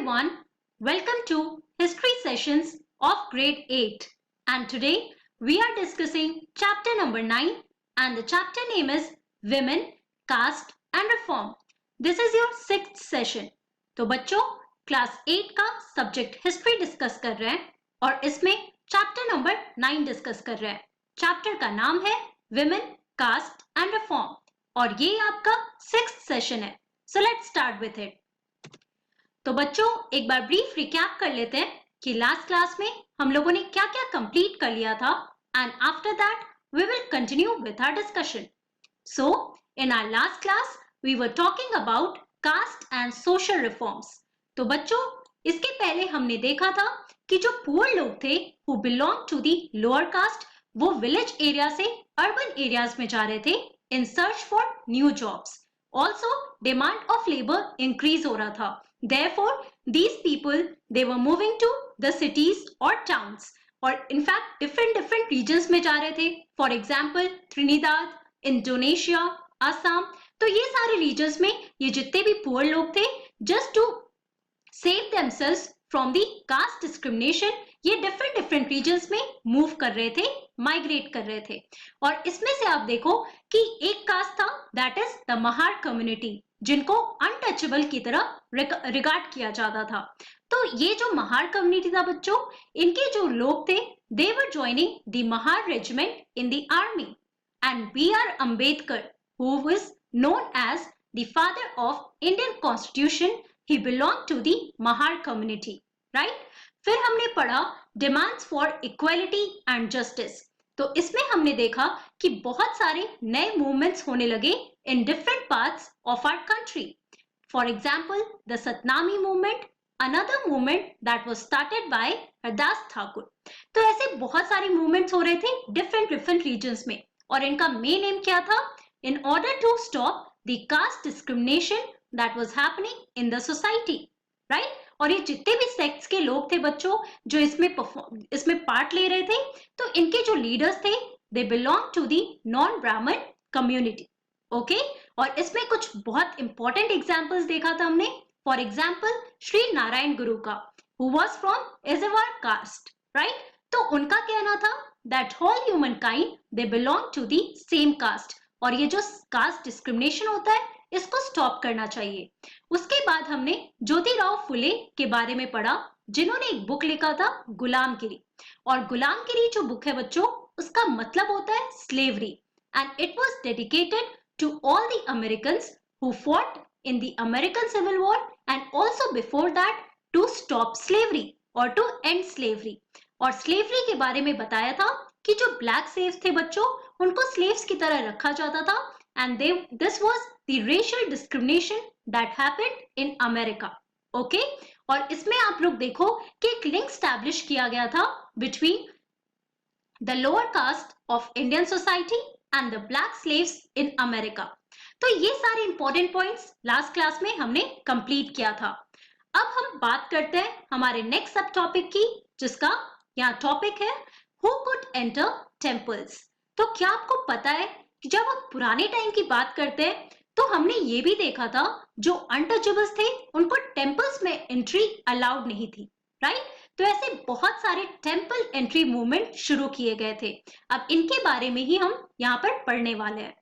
everyone, welcome to History Sessions of Grade 8 and today we are discussing chapter number 9 and the chapter name is Women, Caste and Reform. This is your 6th session. तो बच्चों class 8 का subject history discuss कर रहे हैं और इसमें chapter number 9 discuss कर रहे हैं. चैप्टर का नाम है Women, Caste and Reform और ये आपका 6th सेशन है. So let's start with it. तो बच्चों एक बार ब्रीफ रिकैप कर लेते हैं कि लास्ट क्लास में हम लोगों ने क्या क्या कंप्लीट कर लिया था and after that we will continue with our discussion. So in our last class we were talking about caste and social reforms. तो बच्चों इसके पहले हमने देखा था कि जो पुअर लोग थे who belong to the lower caste वो विलेज एरिया से अर्बन एरियाज में जा रहे थे in search for new jobs. Also demand of labour increase हो रहा था. Therefore, these people, they were moving to the cities or towns or in fact different regions में जा रहे थे. For example, Trinidad, Indonesia, Assam. तो ये सारे regions में ये जितने भी poor लोग थे just to save themselves from the caste discrimination ये different regions में move कर रहे थे, migrate कर रहे थे. और इसमें से आप देखो कि एक caste था that is the Mahar community जिनको अनटचेबल की तरह रिगार्ड किया जाता था. तो ये जो महार कम्युनिटी था बच्चों इनके जो लोग थे they were joining the Mahar Regiment in the army and B.R. Ambedkar who was known as the father of Indian constitution he belong to the Mahar community. Right. फिर हमने पढ़ा demands for equality and justice. तो इसमें हमने देखा कि बहुत सारे नए मूवमेंट्स होने लगे in different parts of our country. For example, the Satnami movement, another movement that was started by Hardas Thakur. तो ऐसे बहुत सारे movements हो रहे थे different regions में और इनका main aim क्या था? In order to stop the caste discrimination that was happening in the society, right? और ये जितने भी sects के लोग थे बच्चों जो इसमें part ले रहे थे तो इनके जो leaders थे they belong to the non-Brahmin community. Okay और इसमें कुछ बहुत इंपॉर्टेंट एग्जांपल्स देखा था हमने. फॉर एग्जांपल श्री नारायण गुरु का who was from Ezhava caste. Right. तो उनका कहना था that all humankind they belong to the same caste और ये जो कास्ट डिस्क्रिमिनेशन होता है इसको स्टॉप करना चाहिए. उसके बाद हमने ज्योतिराव फुले के बारे में पढ़ा जिन्होंने एक बुक लिखा था गुलामगिरी. और गुलामगिरी जो बुक है बच्चों उसका मतलब होता है slavery and it was dedicated to all the Americans who fought in the American Civil War and also before that to stop slavery or to end slavery. और slavery के बारे में बताया था कि जो black slaves थे बच्चों उनको slaves की तरह रखा जाता था and this was the racial discrimination that happened in America. Okay? और इसमें आप लोग देखो कि एक link establish किया गया था between the lower caste of Indian society and the black slaves in America. तो ये सारे important points last class में हमने complete किया था. अब हम बात करते हैं हमारे next सब topic की जिसका यहाँ topic है Who could enter temples. तो क्या आपको पता है कि जब हम पुराने टाइम की बात करते हैं तो हमने ये भी देखा था जो untouchables थे उनको temples में entry allowed नहीं थी. राइट. तो ऐसे बहुत सारे टेम्पल एंट्री मूवमेंट शुरू किए गए थे. अब इनके बारे में ही हम यहाँ पर पढ़ने वाले हैं.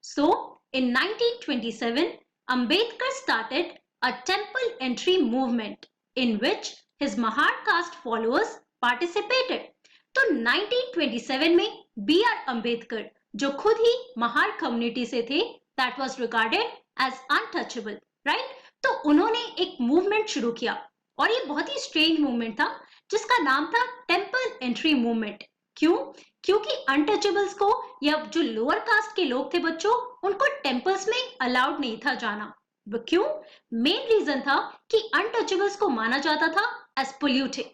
So in 1927 Ambedkar started a temple entry movement in which his Mahar caste followers participated. तो 1927 में B.R. अम्बेडकर जो खुद ही महार कम्युनिटी से थे that was regarded as untouchable. Right. तो उन्होंने एक मूवमेंट शुरू किया और ये बहुत ही स्ट्रेंज मूवमेंट था जिसका नाम था टेम्पल एंट्री मूवमेंट. क्यों? क्योंकि अनटचेबल्स को या जो लोअर कास्ट के लोग थे बच्चों उनको टेम्पल्स में अलाउड नहीं था जाना. क्यों? मेन रीजन था कि अनटचेबल्स को माना जाता था एज पोल्यूटेड.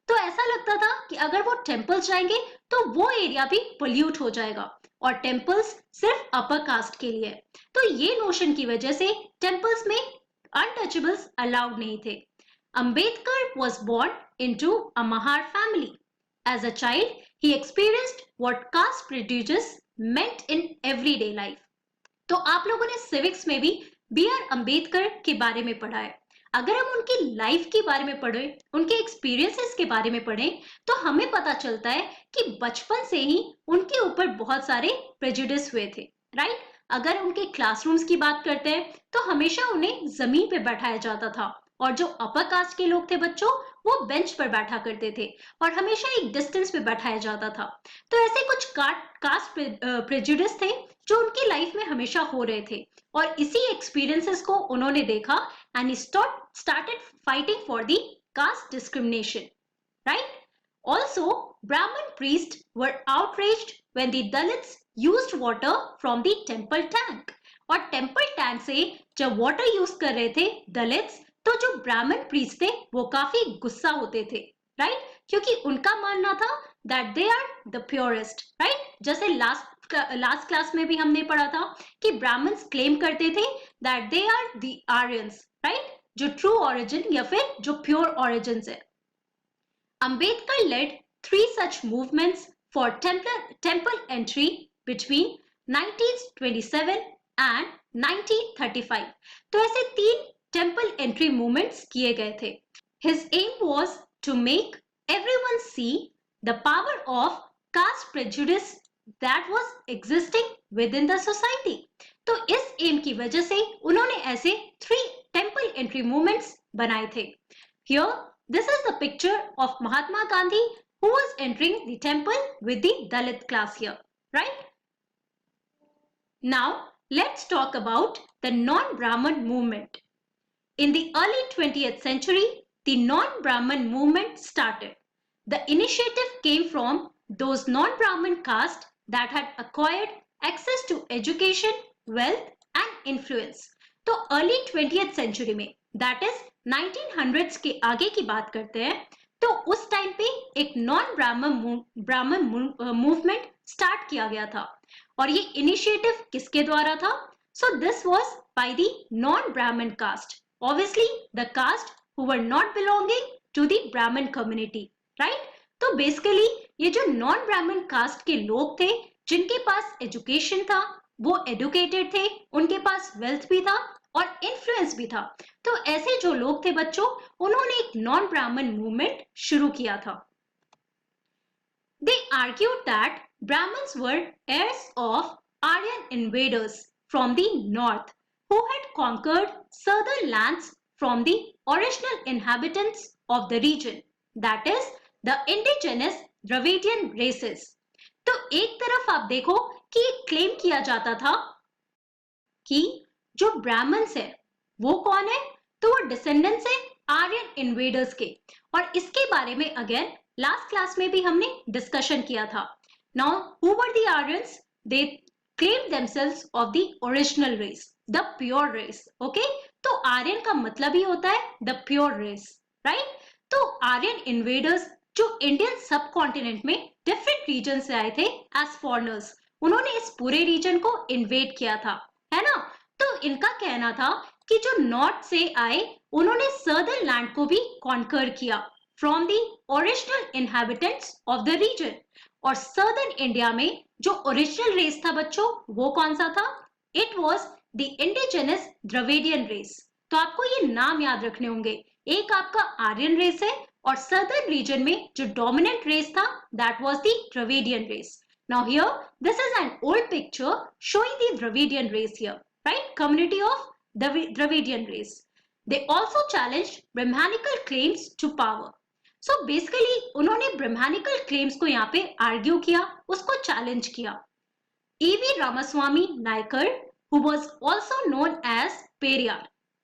तो ऐसा लगता था कि अगर वो टेम्पल्स जाएंगे तो वो एरिया भी पोल्यूट हो जाएगा और टेम्पल्स सिर्फ अपर कास्ट के लिए. तो ये नोशन की वजह से टेम्पल्स में अनटचेबल्स अलाउड नहीं थे. Ambedkar was born into a Mahar family. As a child, he experienced what caste prejudice meant in everyday life. तो आप लोगों ने civics में भी B.R. अम्बेडकर के बारे में पढ़ा है. अगर हम उनकी लाइफ के बारे में पढ़ें, उनके एक्सपीरियंसेस के बारे में पढ़ें, तो हमें पता चलता है कि बचपन से ही उनके ऊपर बहुत सारे प्रेजुडिस हुए थे, राइट। अगर उनके क्लासरूम्स की बात करते हैं तो हमेशा उन्हें जमीन पे बैठाया जाता था और जो अपर कास्ट के लोग थे बच्चों, वो बेंच पर बैठा करते थे और हमेशा एक डिस्टेंस पे बैठाया जाता था। तो ऐसे कुछ कास्ट प्रेजुडिस थे जो उनकी लाइफ में हमेशा हो रहे थे और इसी एक्सपीरियंसेस को उन्होंने देखा and he started fighting for the caste discrimination, right? Also, Brahmin priests were outraged when the Dalits used water from the temple tank. और टेम्पल टैंक से जब वाटर यूज कर रहे थे दलित्स, तो जो ब्राह्मण प्रीस्ट थे वो काफी गुस्सा होते थे, राइट, क्योंकि उनका मानना था that they are the purest, right. जैसे लास्ट क्लास में भी हमने पढ़ा था कि ब्राह्मण्स क्लेम करते थे that they are the Aryans, right, जो ट्रू ओरिजिन या फिर जो प्योर ओरिजिन है। Ambedkar led 3 such movements for temple entry between 1927 and 1935. तो ऐसे 3 टेम्पल एंट्री मूवमेंट्स किए गए थे। His aim was to make everyone see the power of caste prejudice that was existing within the society. तो इस M की वजह से उन्होंने ऐसे 3 टेम्पल एंट्री मूवमेंट्स बनाए थे। Here, this is the picture of Mahatma Gandhi who was entering the temple with the Dalit class here, right? Now, let's talk about the non-Brahman movement. In the early 20th century, the non-Brahman movement started. The initiative came from those non-Brahman castes that had acquired access to education, wealth and influence. तो early 20th century में, that is 1900s के आगे की बात करते हैं, तो उस टाइम पे एक नॉन ब्राह्मण मूवमेंट स्टार्ट किया गया था और ये इनिशिएटिव किसके द्वारा था? So this was by the non ब्राह्मण cast, obviously the caste who were not belonging to the Brahmin community, right? तो बेसिकली ये जो नॉन ब्राह्मण कास्ट के लोग थे जिनके पास एजुकेशन था, वो एडुकेटेड थे, उनके पास वेल्थ भी था और इन्फ्लुएंस भी था, तो ऐसे जो लोग थे बच्चों, उन्होंने एक नॉन ब्राह्मण मूवमेंट शुरू किया था। They argued that Brahmins were heirs of Aryan invaders from the north who had conquered southern lands from the original inhabitants of the region, that is the indigenous Dravidian races. तो एक तरफ आप देखो कि claim किया जाता था कि जो ब्राह्मण्स है वो कौन है, तो वो डिसेंडेंट्स है आर्यन इन्वेडर्स के, और इसके बारे में अगेन लास्ट क्लास में भी हमने डिस्कशन किया था। Now who were the Aryans? They claim themselves of the original race, the pure race, okay. तो आर्यन का मतलब ही होता है द प्योर रेस, राइट। तो आर्यन इन्वेडर्स जो इंडियन सब कॉन्टिनेंट में डिफरेंट रीजन से आए थे एज फॉरेनर्स, उन्होंने इस पूरे रीजन को इन्वेड किया था, है ना। तो इनका कहना था कि जो नॉर्थ से आए उन्होंने सदर्न लैंड को भी कॉन्कर किया from the original inhabitants of the region, और सदर्न इंडिया में जो ओरिजिनल रेस था बच्चों वो कौन सा था? It was the indigenous Dravidian race. तो आपको ये नाम याद रखने होंगे, एक आपका आर्यन रेस है और सदर्न रीजन में जो डोमिनेंट रेस था that was the Dravidian race. Now here this is an old picture showing the Dravidian race here, right, community of the Dravidian race. They also challenged Brahmanical claims to power. So basically उन्होंने Brahmanical claims को यहाँ पे argue किया, उसको challenge किया। E.V. Ramaswamy Naikar who was also known as Periyar,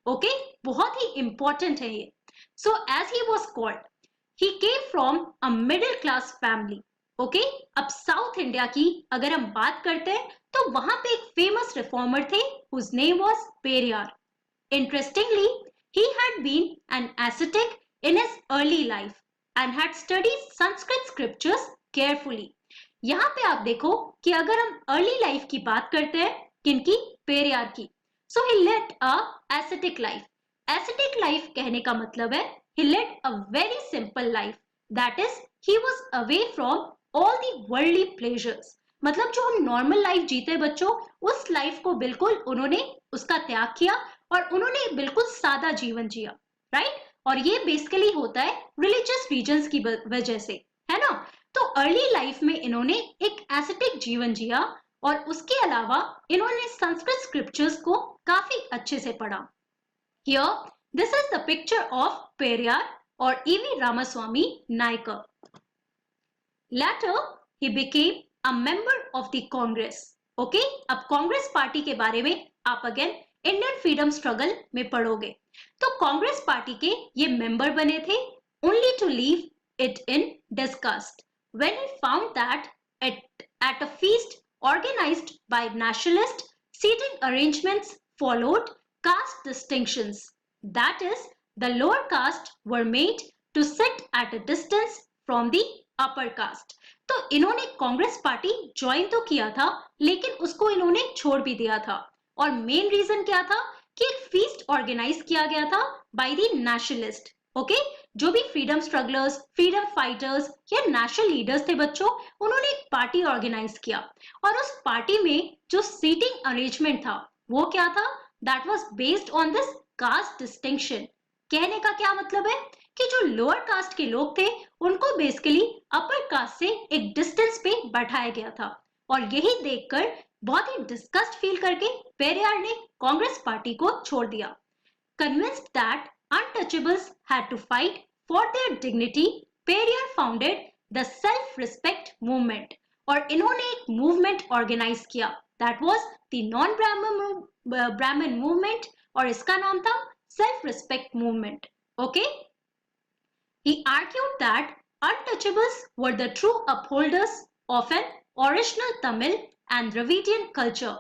okay, बहुत ही important है ये। So as he was called, he came from a middle class family, okay। अब साउथ इंडिया की अगर हम बात करते हैं तो वहां पे एक फेमस रिफॉर्मर थे whose name was Periyar. Interestingly, he had been an ascetic in his early life and had studied Sanskrit scriptures carefully. यहाँ पे आप देखो कि अगर हम अर्ली लाइफ की बात करते हैं किनकी? पेरियार की। सो ही लेड अ एसेटिक लाइफ। एसेटिक लाइफ कहने का मतलब है he led a very simple life, that is he was away from all the worldly pleasures। मतलब जो हम नॉर्मल लाइफ जीते बच्चों, उस लाइफ को बिल्कुल उन्होंने उसका त्याग किया और उन्होंने बिल्कुल सादा जीवन जिया। राइट? और ये बेसिकली होता है रिलीजियस रीजंस की वजह से, है ना? तो अर्ली लाइफ में इन्होंने एक एस्थेटिक जीवन जिया और उसके अलावा इन्होंने संस्कृत स्क्रिप्चर्स को काफी अच्छे से पढ़ा। Here, this is the picture of Periyar or E.V. Ramaswamy Naicker. Later, he became a member of the Congress. Okay? अब कांग्रेस पार्टी के बारे में आप अगेन इंडियन फ्रीडम स्ट्रगल में पढ़ोगे। तो कांग्रेस पार्टी के ये मेंबर बने थे only to leave it in disgust when he found that at a feast organized by nationalists, seating arrangements followed caste distinctions. That is, the lower caste were made to sit at a distance from the upper caste. तो इन्होंने Congress party join तो किया था लेकिन उसको इन्होंने छोड़ भी दिया था और मेन रीजन क्या था कि एक फीस्ट ऑर्गेनाइज किया गया था बाय द नेशनलिस्ट। ओके, जो भी फ्रीडम स्ट्रगलर्स, फ्रीडम फाइटर्स या नेशनल लीडर्स थे बच्चों, उन्होंने एक पार्टी ऑर्गेनाइज किया और उस पार्टी में जो सीटिंग अरेंजमेंट था वो क्या था, that was based on this caste distinction. कहने का क्या मतलब है कि जो लोअर कास्ट के लोग थे उनको बेसिकली अपर कास्ट से एक डिस्टेंस पे बैठाया गया था और यही देखकर बहुत ही डिस्गस्ट फील करके पेरियार ने कांग्रेस पार्टी को छोड़ दिया। Convinced that untouchables had to fight for their dignity, Periyar founded the self respect movement और इन्होंने एक मूवमेंट ऑर्गेनाइज किया that was the non Brahmin movement और इसका नाम था self respect movement. Okay, he argued that untouchables were the true upholders of an original Tamil and Dravidian culture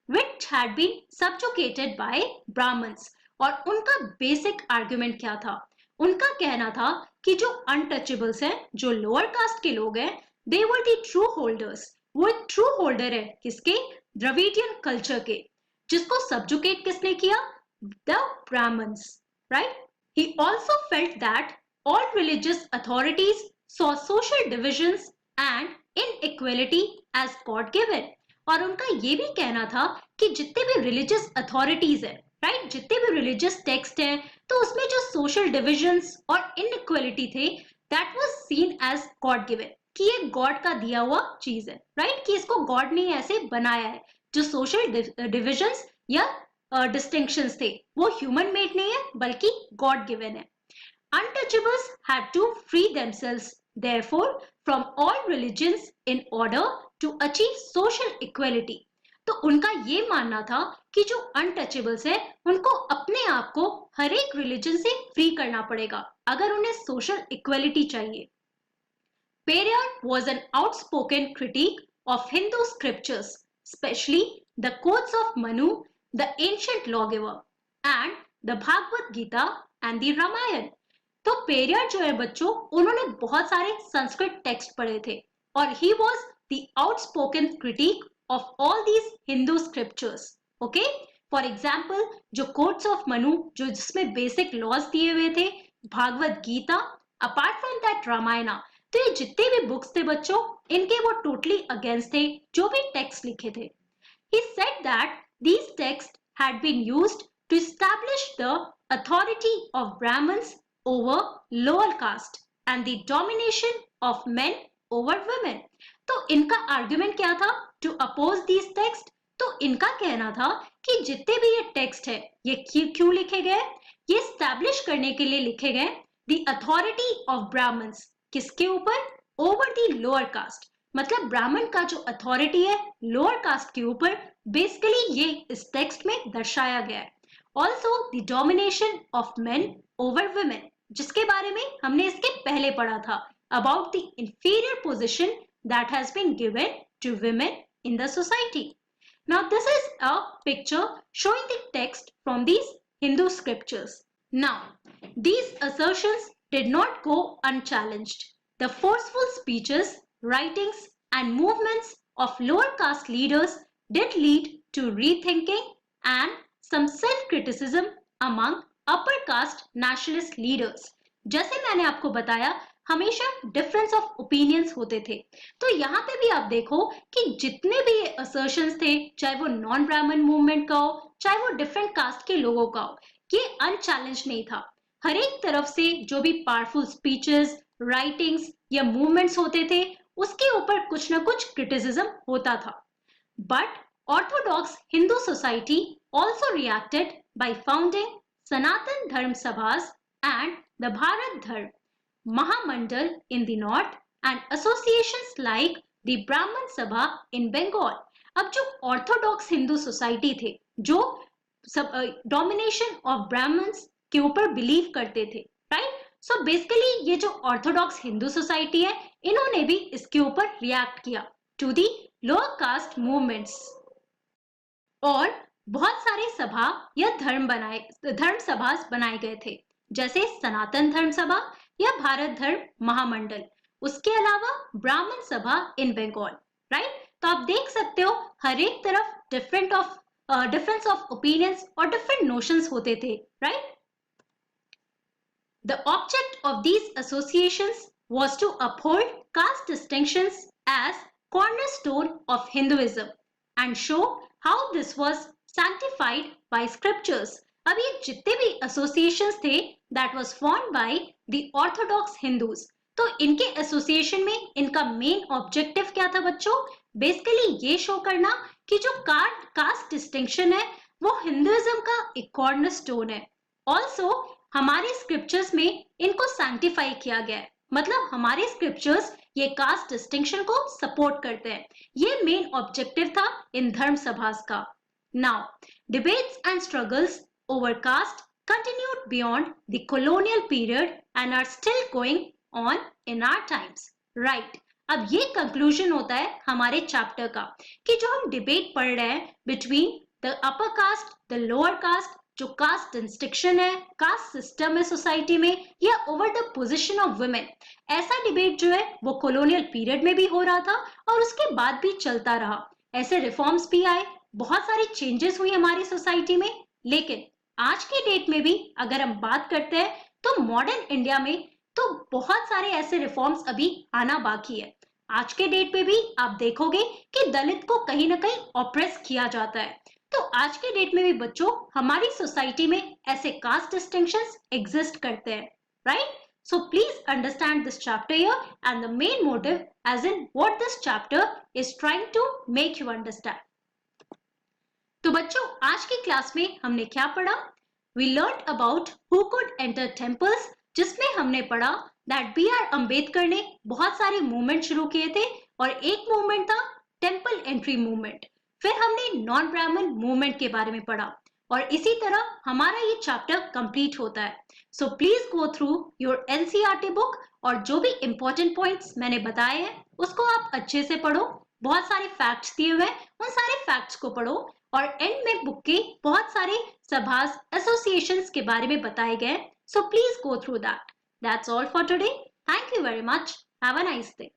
which had been subjugated by Brahmins। और उनका basic argument क्या था, उनका कहना था कि जो अनटचेबल्स हैं, जो लोअर कास्ट के लोग हैं, they were the true holders। वो एक ट्रू होल्डर है किसके, द्रविडियन कल्चर के, जिसको सबजुकेट किसने किया, the Brahmins, right? He also felt that all religious authorities saw social divisions and inequality as God given। और उनका ये भी कहना था कि जितने भी रिलीजियस अथॉरिटीज है, राइट, जितने भी रिलीजियस टेक्स्ट हैं, तो उसमें जो सोशल डिविजन्स और इनइक्वालिटी थे that was seen as God given, कि ये गॉड का दिया हुआ चीज है, राइट, कि इसको गॉड ने ऐसे बनाया है। जो सोशल डिविजन्स या डिस्टिंक्शंस थे वो ह्यूमन मेड नहीं है बल्कि गॉड गिवन है। Untouchables had to free themselves, therefore, from all religions in order to achieve social equality। तो उनका ये मानना था कि जो अनटचेबल्स है उनको अपने आप को हर एक रिलीजन से फ्री करना पड़ेगा अगर उन्हें सोशल इक्वलिटी चाहिए। Periyar was an outspoken critique of Hindu scriptures, especially the quotes of Manu, the ancient lawgiver, and the Bhagavad Gita and the Ramayana। तो पेरियार जो है बच्चों, उन्होंने बहुत सारे संस्कृत टेक्स्ट पढ़े थे और he was the outspoken critic of all these Hindu scriptures. Okay, for example जो कोट्स ऑफ मनु, जो जिसमें बेसिक लॉज दिए हुए थे, Bhagavad Gita, apart from that Ramayana, तो ये जितने भी बुक्स थे बच्चों, इनके वो टोटली अगेंस्ट थे जो भी टेक्स्ट लिखे थे। He said that these texts had been used to establish the authority of Brahmins over lower caste and the domination of men over women। तो इनका आर्ग्यूमेंट क्या था, टू अपोज दीज टेक्स्ट। तो इनका कहना था कि जितने भी ये टेक्स्ट है ये क्यों लिखे गए, ये स्टैब्लिश करने के लिए लिखे गए द अथॉरिटी ऑफ ब्राह्मण्स, किसके ऊपर, ओवर द लोअर कास्ट। मतलब ब्राह्मण का जो अथॉरिटी है लोअर कास्ट के ऊपर, बेसिकली ये इस टेक्स्ट में दर्शाया गया है। Also the domination of men over women, जिसके बारे में हमने इसके पहले पढ़ा था, about the inferior position that has been given to women in the society. Now this is a picture showing the text from these Hindu scriptures. Now these assertions did not go unchallenged। The forceful speeches, writings, and movements of lower caste leaders did lead to rethinking and some self-criticism among upper caste nationalist leaders. जैसे मैंने आपको बताया हमेशा difference of opinions होते थे, तो यहाँ पे भी आप देखो कि जितने भी ये असर्शंस थे, चाहे वो नॉन ब्राह्मण मूवमेंट का हो, चाहे वो डिफरेंट कास्ट के लोगों का हो, ये अनचैलेंज नहीं था। हर एक तरफ से जो भी पावरफुल स्पीचेस, राइटिंग्स या मूवमेंट्स होते थे, उसके ऊपर कुछ ना कुछ क्रिटिसिज्म होता था. But Orthodox Hindu society also reacted by founding Sanatan Dharm Sabhas and the Bharat Dharm Mahamandal in the north and associations like the Brahman Sabha in Bengal. अब जो ऑर्थोडॉक्स हिंदू सोसाइटी थे, जो डोमिनेशन ऑफ ब्राह्मण्स के ऊपर believe करते थे, right. So basically ये जो ऑर्थोडॉक्स हिंदू सोसाइटी है, इन्होंने भी इसके ऊपर रिएक्ट किया to the lower caste movements. और बहुत सारे सभा या धर्म सभा बनाए गए थे, जैसे सनातन धर्म सभा या भारत धर्म महामंडल. उसके अलावा ब्राह्मण सभा इन बंगाल, राइट. तो आप देख सकते हो हर एक तरफ डिफरेंस ऑफ ओपिनियंस और डिफरेंट नोशंस होते थे, right. The object of these associations was to uphold caste distinctions as cornerstone of Hinduism and show how this was sanctified by scriptures. अब ये जितने भी associations थे that was formed by the Orthodox Hindus. तो इनके association में इनका main objective क्या था बच्चों? बेसिकली ये शो करना कि जो कास्ट डिस्टिंक्शन है वो हिंदुइज्म का एक कॉर्नरस्टोन है. ऑल्सो हमारे स्क्रिप्चर्स में इनको सैंक्टिफाई किया गया है, मतलब हमारे स्क्रिप्चर्स ये कास्ट डिस्टिंक्शन को सपोर्ट करते हैं. ये मेन ऑब्जेक्टिव था इन धर्म सभास का. Now debates and struggles over caste continued beyond the colonial period and are still going on in our times. Right. अब ये कंक्लूजन होता है हमारे चैप्टर का कि जो हम डिबेट पढ़ रहे हैं between the upper caste, the lower caste, जो कास्ट डिस्टिंक्शन है, कास्ट सिस्टम है सोसाइटी में, या over the position of women, ऐसा डिबेट जो है वो कॉलोनियल पीरियड में भी हो रहा था और उसके बाद भी चलता रहा. ऐसे रिफॉर्म्स भी आए, बहुत सारी चेंजेस हुई हमारी सोसाइटी में. लेकिन आज के डेट में भी अगर हम बात करते हैं तो मॉडर्न इंडिया में तो बहुत सारे ऐसे रिफॉर्म्स अभी आना बाकी है. आज के डेट में भी आप देखोगे कि दलित को कहीं ना कहीं ऑप्रेस किया जाता है. तो आज के डेट में भी बच्चों हमारी सोसाइटी में ऐसे कास्ट डिस्टिंक्शंस एग्जिस्ट करते हैं, right. So please understand this chapter here and the main motive as in what this chapter is trying to make you understand. तो बच्चों आज की क्लास में हमने क्या पढ़ा? We learned about who could enter temples, जिसमें हमने पढ़ा that B.R. अम्बेडकर ने बहुत सारे मूवमेंट शुरू किए थे और एक मूवमेंट था टेम्पल एंट्री मूवमेंट. फिर हमने नॉन ब्राह्मण मूवमेंट के बारे में पढ़ा और इसी तरह हमारा ये चैप्टर कंप्लीट होता है. So please go through your NCERT book और जो भी इंपॉर्टेंट पॉइंट्स मैंने बताए हैं उसको आप अच्छे से पढ़ो. बहुत सारे फैक्ट्स दिए हुए हैं, उन सारे फैक्ट्स को पढ़ो और एंड में बुक के बहुत सारे सभास एसोसिएशंस के बारे में बताए गए. So please go through that. That's all for today. Thank you very much. Have a nice day.